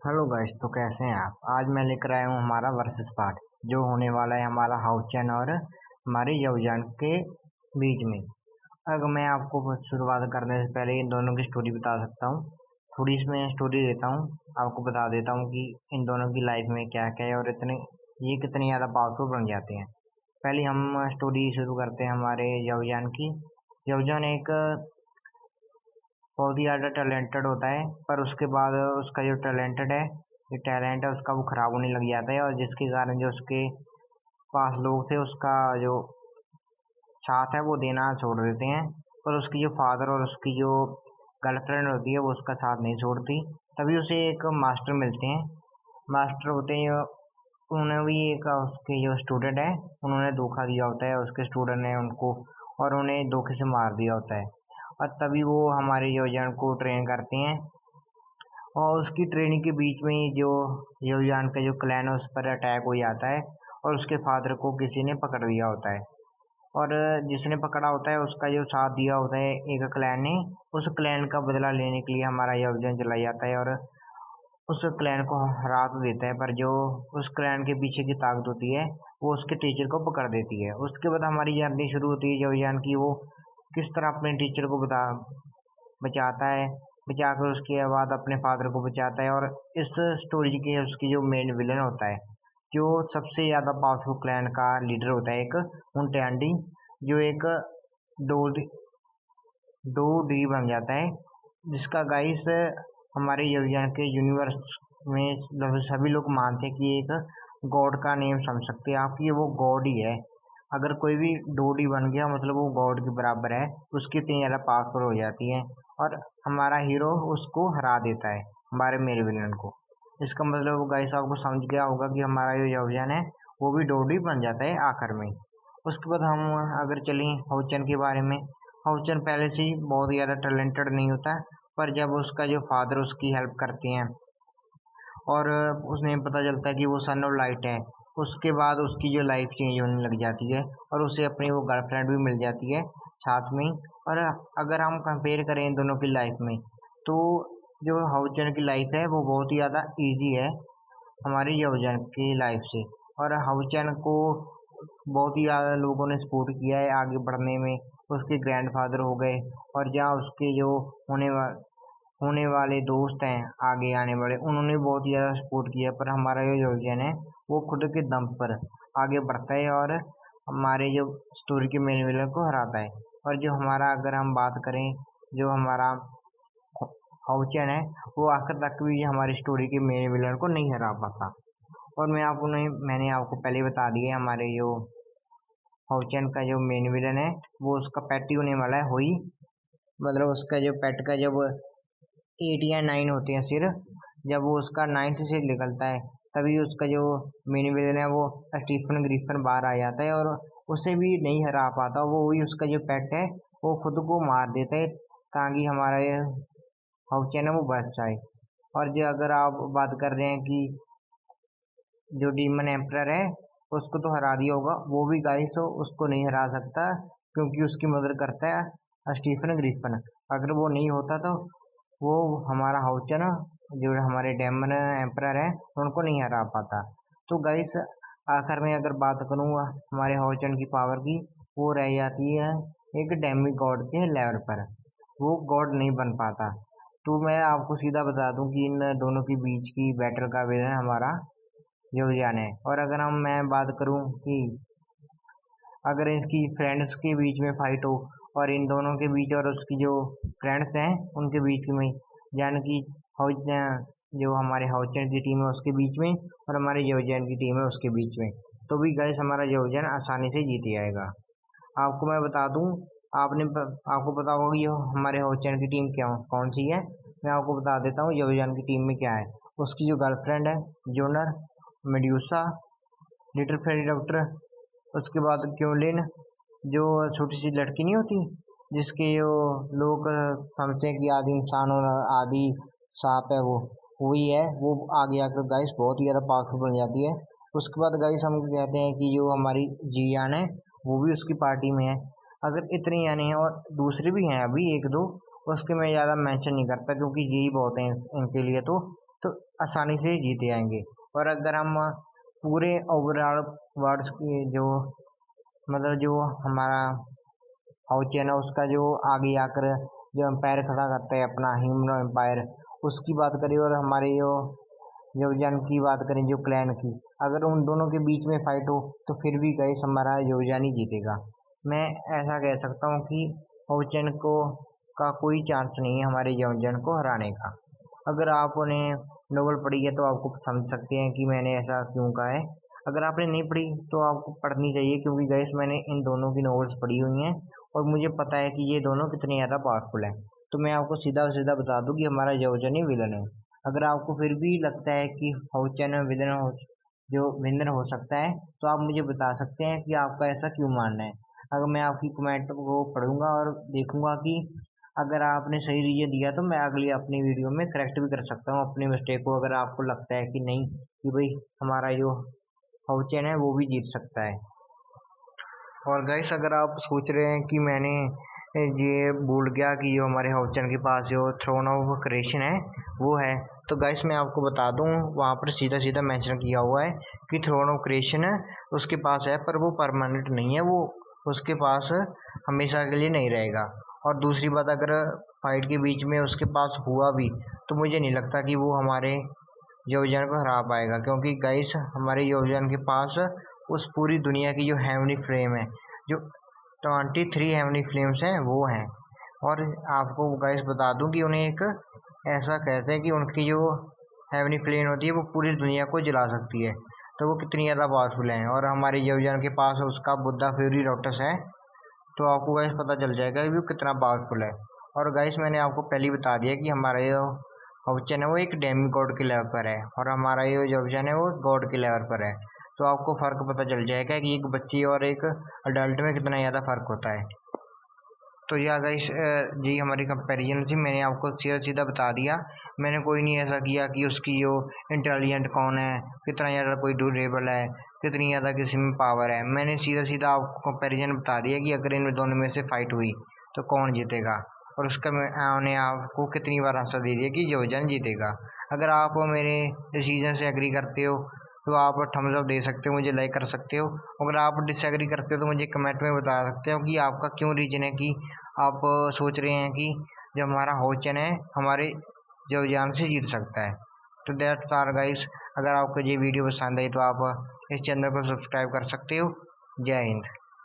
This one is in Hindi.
हेलो गाइस, तो कैसे हैं आप। आज मैं लेकर आया हूँ हमारा वर्सेस पार्ट जो होने वाला है हमारा हाउचेन और हमारी यवजान के बीच में। अगर मैं आपको शुरुआत करने से पहले इन दोनों की स्टोरी बता सकता हूँ। थोड़ी इसमें स्टोरी देता हूँ, आपको बता देता हूँ कि इन दोनों की लाइफ में क्या क्या है और ये कितने ज़्यादा पावरफुल बन जाते हैं। पहले हम स्टोरी शुरू करते हैं हमारे यवजान की। यवजान एक बहुत ही ज़्यादा टैलेंटेड होता है, पर उसके बाद उसका जो टैलेंट है उसका वो खराब होने लग जाता है, और जिसके कारण जो उसके पास लोग थे उसका जो साथ है वो देना छोड़ देते हैं। पर उसकी जो फादर और उसकी जो गर्लफ्रेंड होती है वो उसका साथ नहीं छोड़ती। तभी उसे एक मास्टर मिलते हैं। मास्टर होते हैं उन्होंने भी एक उसके जो स्टूडेंट है उन्होंने धोखा दिया होता है उसके स्टूडेंट ने उनको, और उन्हें धोखे से मार दिया होता है। और तभी वो हमारे योजन को ट्रेन करते हैं, और उसकी ट्रेनिंग के बीच में ही जो योजान का जो क्लैन है उस पर अटैक हो जाता है, और उसके फादर को किसी ने पकड़ लिया होता है। और जिसने पकड़ा होता है उसका जो साथ दिया होता है एक क्लैन ने, उस क्लैन का बदला लेने के लिए हमारा योजन चला जाता है और उस क्लैन को हरा तो देता है। पर जो उस क्लैन के पीछे की ताकत होती है वो उसके टीचर को पकड़ देती है। उसके बाद हमारी जर्नी शुरू होती है योजान की, वो किस तरह अपने टीचर को बचाता है, बचाकर उसके बाद अपने फादर को बचाता है। और इस स्टोरी के उसकी जो मेन विलन होता है, जो सबसे ज़्यादा पावरफुल क्लैन का लीडर होता है, एक मुंटैंडी, जो एक दो दो डी बन जाता है, जिसका गाइस हमारे यवियन के यूनिवर्स में लगभग सभी लोग मानते हैं कि एक गॉड का नेम समझ सकते हैं आप, ये वो गॉड ही है। अगर कोई भी डोडी बन गया मतलब वो गॉड के बराबर है, उसकी इतनी ज़्यादा पावरफुल हो जाती है। और हमारा हीरो उसको हरा देता है, हमारे मेरे विलन को। इसका मतलब वो गाइस आपको समझ गया होगा कि हमारा जो यवजन है वो भी डोडी बन जाता है आखिर में। उसके बाद हम अगर चलें हाउचन के बारे में। हाउचन पहले से ही बहुत ज़्यादा टैलेंटेड नहीं होता, पर जब उसका जो फादर उसकी हेल्प करते हैं और उसने पता चलता है कि वो सन ऑफ लाइट है, उसके बाद उसकी जो लाइफ चेंज होने लग जाती है और उसे अपनी वो गर्लफ्रेंड भी मिल जाती है साथ में। और अगर हम कंपेयर करें इन दोनों की लाइफ में, तो जो हाउचन की लाइफ है वो बहुत ही ज़्यादा ईजी है हमारी यवजन की लाइफ से। और हाउचन को बहुत ही ज़्यादा लोगों ने सपोर्ट किया है आगे बढ़ने में। उसके ग्रैंडफादर हो गए, और जहाँ उसके जो होने वाले दोस्त हैं आगे आने वाले, उन्होंने बहुत ही ज़्यादा सपोर्ट किया। पर हमारा जो योजन है वो खुद के दम पर आगे बढ़ता है और हमारे जो स्टोरी के मेन विलन को हराता है। और जो हमारा अगर हम बात करें, जो हमारा हाउचन है वो आखिर तक भी हमारी स्टोरी के मेन विलन को नहीं हरा पाता। और मैंने आपको पहले ही बता दिया हमारे जो हाउचन का जो मेन विलन है वो उसका पेट ही होने वाला है हुई। मतलब उसका जो पेट का जब 8 या 9 होते हैं सिर, जब वो उसका 9th सिर निकलता है, तभी उसका जो मेन विलन है वो स्टीफन ग्रिफिन बाहर आ जाता है, और उसे भी नहीं हरा पाता। वो वही उसका जो पेट है वो खुद को मार देता है ताकि हमारा ये हाउचन है वो बच जाए। और जो अगर आप बात कर रहे हैं कि जो डीमन एम्परर है उसको तो हरा दिया होगा, वो भी गाइस उसको नहीं हरा सकता, क्योंकि उसकी मदद करता है स्टीफन ग्रिफिन। अगर वो नहीं होता तो वो हमारा हाउचन जो हमारे डेमन एम्परर है उनको नहीं हरा पाता। तो गाइस आखिर में अगर बात करूँ हमारे हाउचन की पावर की, वो रह जाती है एक डेमी गॉड के लेवल पर, वो गॉड नहीं बन पाता। तो मैं आपको सीधा बता दूं कि इन दोनों के बीच की बैटल का विलन हमारा योगदान है। और अगर मैं बात करूं कि अगर इसकी फ्रेंड्स के बीच में फाइट हो, और इन दोनों के बीच और उसकी जो फ्रेंड्स हैं उनके बीच में, यानी कि जो हमारे हाउचन की टीम है उसके बीच में और हमारे योजन की टीम है उसके बीच में, तो भी गैस हमारा योजन आसानी से जीत जाएगा। आपको मैं बता दूं, आपको पता होगा कि हमारे हाउचन की टीम क्या कौन सी है। मैं आपको बता देता हूँ योजन की टीम में क्या है। उसकी जो गर्लफ्रेंड है genre, medusa, little fairy doctor, उसके बाद क्योलिन, जो छोटी सी लड़की नहीं होती जिसके जो लोग समझते हैं कि आदि इंसान और आदि सांप है, वो वही है। वो आगे आकर गाइस बहुत ही ज़्यादा पावरफुल बन जाती है। उसके बाद गाइस हम कहते हैं कि जो हमारी जियान है वो भी उसकी पार्टी में है। अगर इतने यानी हैं, और दूसरे भी हैं अभी एक दो, उसके मैं ज़्यादा मेंशन नहीं करता क्योंकि यही बहुत है इनके लिए। तो तो आसानी से जीत जाएंगे। और अगर हम पूरे ओवरऑल वर्ड्स की जो मतलब जो हमारा हाउस है ना उसका जो आगे आकर जो एम्पायर खड़ा करता है अपना ह्यूमन एम्पायर, उसकी बात करें और हमारे जो जन की बात करें जो क्लैन की, अगर उन दोनों के बीच में फाइट हो तो फिर भी गाइस हमारा योवजन ही जीतेगा। मैं ऐसा कह सकता हूँ कि होचन को का कोई चांस नहीं है हमारे योवजन को हराने का। अगर आपने नोवेल पढ़ी है तो आपको समझ सकते हैं कि मैंने ऐसा क्यों कहा है। अगर आपने नहीं पढ़ी तो आपको पढ़नी चाहिए, क्योंकि गाइस मैंने इन दोनों की नॉवेल्स पढ़ी हुई हैं और मुझे पता है कि ये दोनों कितने ज़्यादा पावरफुल हैं। तो मैं आपको सीधा सीधा बता दूं कि हमारा योवजन ही विलन है। अगर आपको फिर भी लगता है कि होचन विलन हो जो विनर हो सकता है तो आप मुझे बता सकते हैं कि आपका ऐसा क्यों मानना है। अगर मैं आपकी कमेंट को पढ़ूंगा और देखूंगा कि अगर आपने सही रीजन दिया तो मैं अगली अपनी वीडियो में करेक्ट भी कर सकता हूँ अपनी मिस्टेक को, अगर आपको लगता है कि नहीं कि भाई हमारा जो हाउचेन है वो भी जीत सकता है। और गाइस अगर आप सोच रहे हैं कि मैंने ये भूल गया कि जो हमारे हाउचेन के पास जो थ्रोन ऑफ क्रिएशन है वो है, तो गाइस मैं आपको बता दूं वहाँ पर सीधा सीधा मेंशन किया हुआ है कि थ्रोन ऑफ क्रिएशन है उसके पास है, पर वो परमानेंट नहीं है, वो उसके पास हमेशा के लिए नहीं रहेगा। और दूसरी बात, अगर फाइट के बीच में उसके पास हुआ भी तो मुझे नहीं लगता कि वो हमारे योवजन को हरा पाएगा, क्योंकि गाइस हमारे योवजन के पास उस पूरी दुनिया की जो हेवनी फ्लेम है, जो 23 हेवनी फ्लेम्स हैं वो हैं। और आपको गाइस बता दूं कि उन्हें एक ऐसा कहते हैं कि उनकी जो हेवनी फ्लेम होती है वो पूरी दुनिया को जला सकती है, तो वो कितनी ज़्यादा पावरफुल हैं। और हमारे योवजन के पास उसका बुद्धा फ्यूरी लोटस है, तो आपको गाइस पता चल जाएगा कि वो कितना पावरफुल है। और गाइस मैंने आपको पहले ही बता दिया कि हमारा ये ऑप्शन है वो एक डेमी गॉड के लेवल पर है और हमारा ये जो ऑप्शन है वो गॉड के लेवल पर है। तो आपको फ़र्क पता चल जाएगा कि एक बच्ची और एक अडल्ट में कितना ज़्यादा फ़र्क होता है। तो यह गाइस जी हमारी कंपैरिजन थी, मैंने आपको सीधा सीधा बता दिया। मैंने कोई नहीं ऐसा किया कि उसकी जो इंटेलिजेंट कौन है, कितना ज़्यादा कोई ड्यूरेबल है, कितनी ज़्यादा किसी में पावर है। मैंने सीधा सीधा आपको कंपैरिजन बता दिया कि अगर इन दोनों में से फाइट हुई तो कौन जीतेगा, और उसका मैंने आपको कितनी बार आंसर दे दिया कि योवजन जीतेगा। अगर आप मेरे डिसीजन से एग्री करते हो तो आप थम्स अप दे सकते हो, मुझे लाइक कर सकते हो। अगर आप डिसएग्री करते हो तो मुझे कमेंट में बता सकते हो कि आपका क्यों रीजन है कि आप सोच रहे हैं कि जो हमारा होचन है हमारे योवजन से जीत सकता है। तो दैट्स आर गाइस, अगर आपको ये वीडियो पसंद आई तो आप इस चैनल को सब्सक्राइब कर सकते हो। जय हिंद।